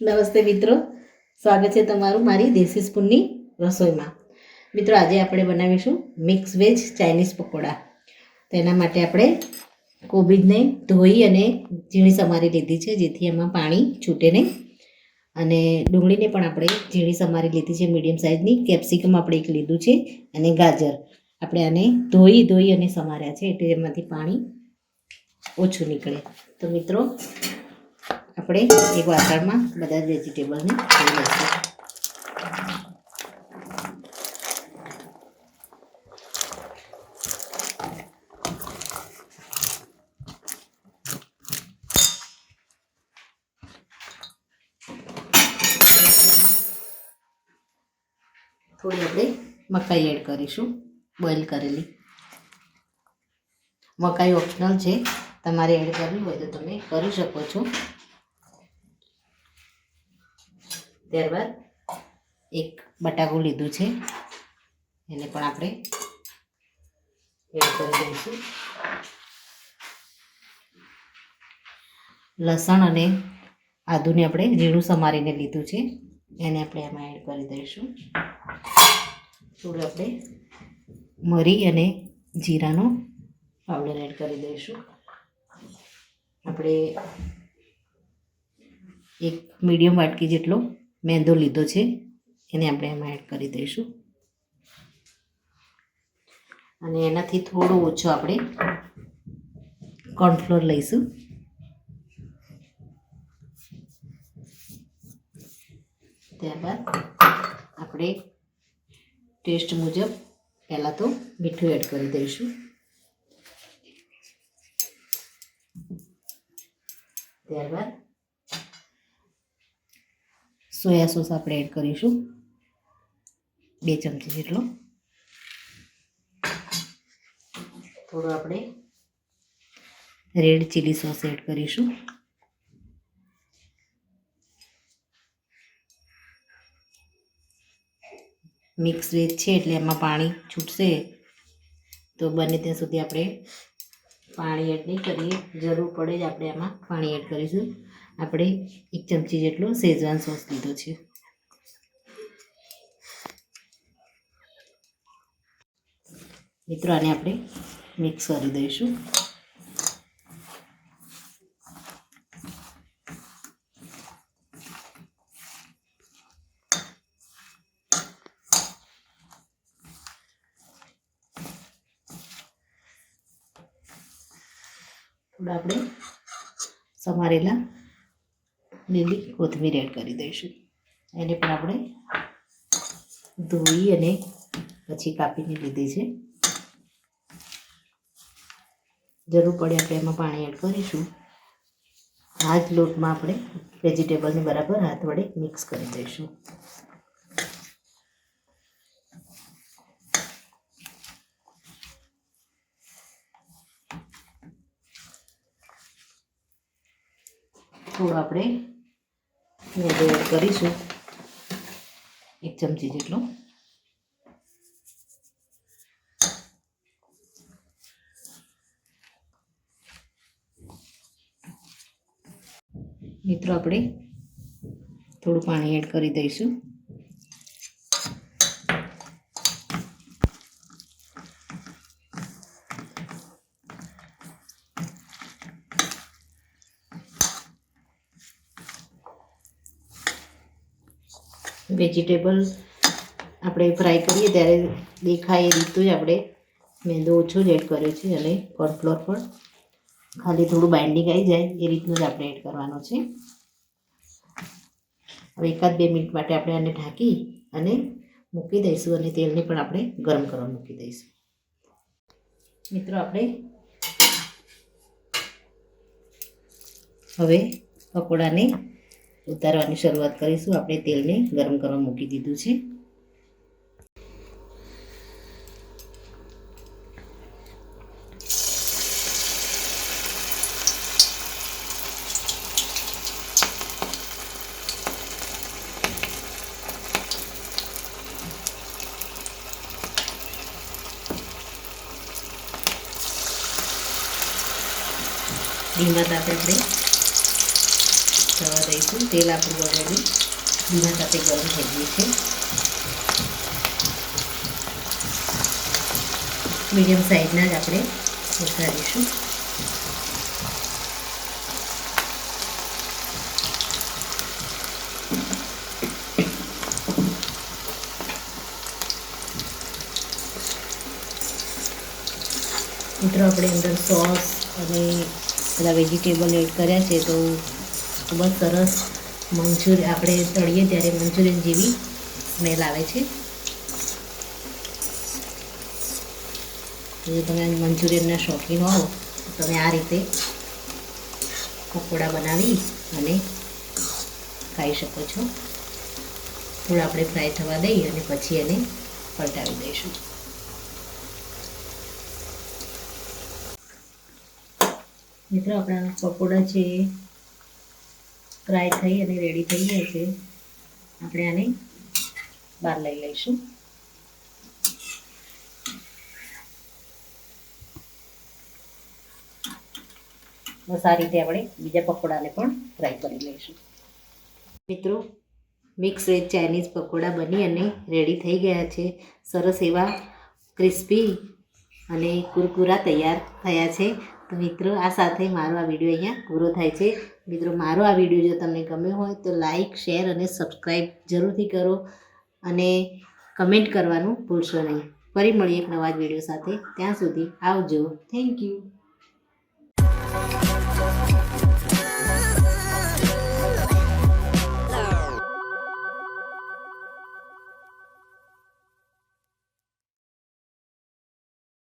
નમસ્તે મિત્રો, સ્વાગત છે તમારું મારી દેશી સ્પૂનની રસોઈમાં. મિત્રો, આજે આપણે બનાવીશું મિક્સ વેજ ચાઇનીઝ પકોડા. તેના માટે આપણે કોબીજને ધોઈ અને ઝીણી સમારી લીધી છે, જેથી એમાં પાણી છૂટે નહીં. અને ડુંગળીને પણ આપણે ઝીણી સમારી લીધી છે, મીડિયમ સાઇઝની. કેપ્સિકમ આપણે એક લીધું છે અને ગાજર આપણે આને ધોઈ અને સમાર્યા છે, એટલે એમાંથી પાણી ઓછું નીકળે. તો મિત્રો, આપણે એક વાસણમાં બધા જ વેજીટેબલને ધોઈ લઈશું. થોડી આપણે મકાઈ એડ કરીશું, બોઇલ કરેલી. મકાઈ ઓપ્શનલ છે, તમારે એડ કરવી હોય તો તમે કરી શકો છો. ત્યારબાદ એક બટાકું લીધું છે, એને પણ આપણે એડ કરી દઈશું. લસણ અને આદુને આપણે ઝીણું સમારીને લીધું છે, એને આપણે એમાં એડ કરી દઈશું. થોડું આપણે મરી અને જીરાનો પાવડર એડ કરી દઈશું. આપણે એક મીડિયમ વાટકી જેટલો મેંદો લીધો છે, એને આપણે એમાં એડ કરી દઈશું. અને એનાથી થોડો ઓછો આપણે કોર્નફ્લોર લઈશું. ત્યારબાદ આપણે ટેસ્ટ મુજબ પહેલાં તો મીઠું એડ કરી દઈશું. ત્યારબાદ સોયા સોસ આપણે એડ કરીશું, 2 ચમચી જેટલો. થોડો આપણે રેડ ચીલી સોસ એડ કરીશું. મિક્સ વેજ છે એટલે એમાં પાણી છૂટશે, તો બને ત્યાં સુધી આપણે પાણી એડ નહીં કરીએ. જરૂર પડે જ આપણે એમાં પાણી એડ કરીશું. આપણે 1 ચમચી જેટલો શેઝવાન સોસ લીધો છે. મિત્રો, આને આપણે મિક્સ કરી દઈશું. થોડા આપણે સમારેલા લીલી કોથમીર એડ કરી દઈશું. એને પણ આપણે ધોઈ અને પછી કાપીને લીધી છે. જરૂર પડે આપણે એમાં પાણી એડ કરીશું. આ જ લોટમાં આપણે વેજીટેબલને બરાબર હાથ વડે મિક્સ કરી દઈશું. થોડું આપણે મેંદો એડ કરીશું, 1 ચમચી જેટલો. મિત્રો, આપણે થોડું પાણી એડ કરી દઈશું. વેજીટેબલ આપણે ફ્રાય કરીએ ત્યારે દેખાય એ રીતનું જ આપણે મેંદો ઓછો જ એડ કર્યો છે, અને કોર્નફ્લોર પણ ખાલી થોડું બાઇન્ડિંગ આવી જાય એ રીતનું જ આપણે એડ કરવાનો છે. હવે 1-2 મિનિટ માટે આપણે આને ઢાંકી અને મૂકી દઈશું, અને તેલને પણ આપણે ગરમ કરવા મૂકી દઈશું. મિત્રો, આપણે હવે પકોડાને ઉતારવાની શરૂઆત કરીશું. આપણે તેલને ગરમ કરવા મૂકી દીધું છે. ધીમા તાપે આપણે થવા દઈશું. તેલ આપણું ઓલરેડી ધીમા સાથે ગરમ થઈ ગયું છે. મીડિયમ સાઈઝના જ આપણે ઉતારીશું. મિત્રો આપણે અંદર સોસ અને બધા વેજીટેબલ એડ કર્યા છે, તો ખૂબ જ સરસ આપણે તળીએ ત્યારે મંચુરિયન જેવી સ્મેલ આવે છે. જો તમે મંચુરિયનના શોખીન હો તો તમે આ રીતે પકોડા બનાવી અને ખાઈ શકો છો. થોડા આપણે ફ્રાય થવા દઈએ અને પછી એને પલટાવી દઈશું. મિત્રો આપણા પકોડા છે ફ્રાય થઈ અને રેડી થઈ ગયા છે. આપણે આને બહાર લઈ લઈશું. બસ આ રીતે આપણે બીજા પકોડાને પણ ફ્રાય કરી લઈશું. મિત્રો મિક્સ વેજ ચાઇનીઝ પકોડા બની અને રેડી થઈ ગયા છે. સરસ એવા ક્રિસ્પી અને કુરકુરા તૈયાર થયા છે. તો મિત્રો આ સાથે મારો આ વિડીયો અહીંયા પૂરો થાય છે. મિત્રો મારો આ વિડીયો જો તમને ગમ્યો હોય તો લાઈક, શેર અને સબસ્ક્રાઈબ જરૂરથી કરો અને કમેન્ટ કરવાનું ભૂલશો નહીં. ફરી મળીએ એક નવા જ વિડીયો સાથે. ત્યાં સુધી આવજો. Thank you.